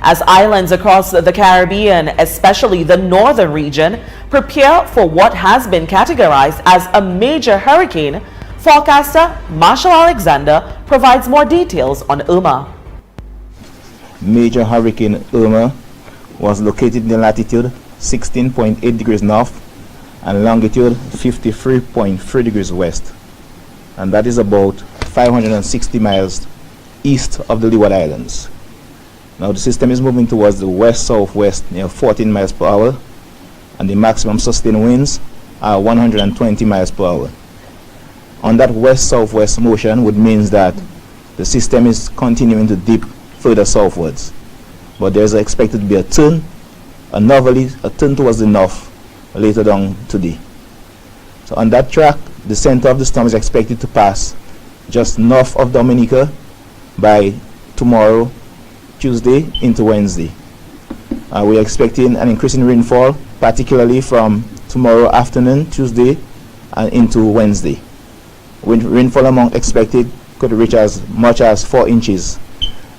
as islands across the Caribbean, especially the northern region, prepare for what has been categorized as a major hurricane. Forecaster Marshall Alexander provides more details on Irma. Major Hurricane Irma was located in the latitude 16.8 degrees north and longitude 53.3 degrees west, and that is about 560 miles east of the Leeward Islands. Now the system is moving towards the west-southwest near 14 miles per hour, and the maximum sustained winds are 120 miles per hour. On that west-southwest motion would mean that the system is continuing to dip further southwards, but there is expected to be a turn towards the north later on today. So on that track, the center of the storm is expected to pass just north of Dominica by tomorrow, Tuesday into Wednesday. We're expecting an increase in rainfall, particularly from tomorrow afternoon, Tuesday, and into Wednesday. Rainfall amount expected could reach as much as 4 inches.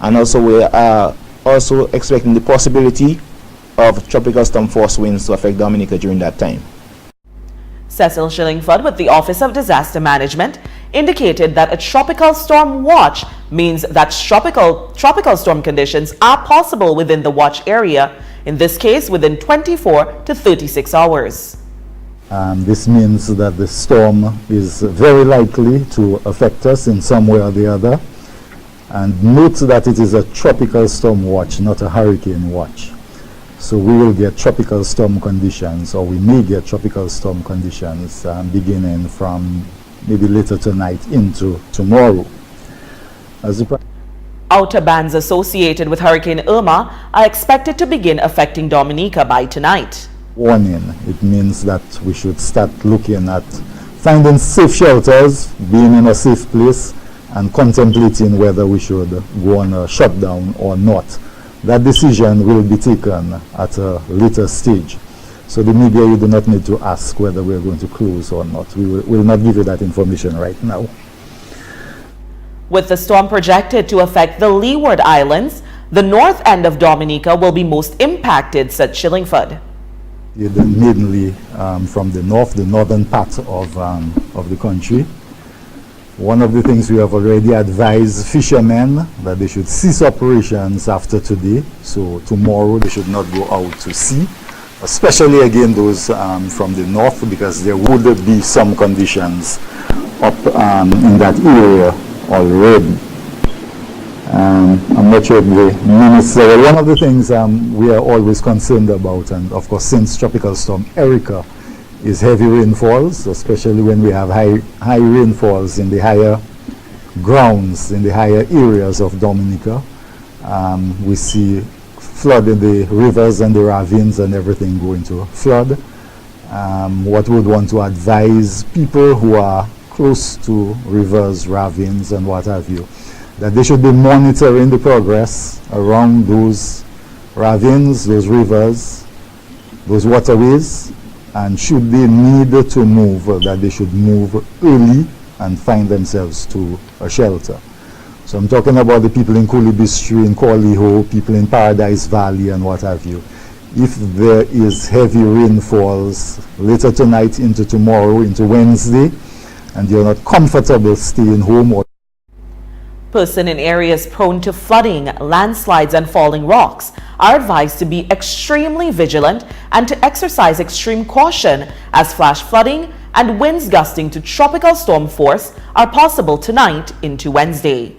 And also we are also expecting the possibility of tropical storm force winds to affect Dominica during that time. Cecil Shillingford with the Office of Disaster Management indicated that a tropical storm watch means that tropical storm conditions are possible within the watch area, in this case within 24 to 36 hours. This means that the storm is very likely to affect us in some way or the other. And note that it is a tropical storm watch, not a hurricane watch. So we will get tropical storm conditions, or we may get tropical storm conditions beginning from maybe later tonight into tomorrow. Outer bands associated with Hurricane Irma are expected to begin affecting Dominica by tonight. Warning, it means that we should start looking at finding safe shelters, being in a safe place, and contemplating whether we should go on a shutdown or not. That decision will be taken at a later stage. So the media, you do not need to ask whether we are going to close or not. We will not give you that information right now. With the storm projected to affect the Leeward Islands, the north end of Dominica will be most impacted, said Shillingford. Mainly from the northern part of the country. One of the things we have already advised fishermen that they should cease operations after today. So tomorrow they should not go out to sea, especially again those from the north, because there would be some conditions up in that area already. I'm not sure if the minister, one of the things we are always concerned about, and of course since Tropical Storm Erica, is heavy rainfalls, especially when we have high rainfalls in the higher grounds, in the higher areas of Dominica. We see flood in the rivers and the ravines and everything going to flood. What we would want to advise people who are close to rivers, ravines and what have you, that they should be monitoring the progress around those ravines, those rivers, those waterways, and should they need to move, that they should move early and find themselves to a shelter. So I'm talking about the people in Coolibistry, in Corleho, people in Paradise Valley and what have you. If there is heavy rainfalls later tonight into tomorrow, into Wednesday, and you're not comfortable staying home, or Persons in areas prone to flooding, landslides and falling rocks are advised to be extremely vigilant and to exercise extreme caution, as flash flooding and winds gusting to tropical storm force are possible tonight into Wednesday.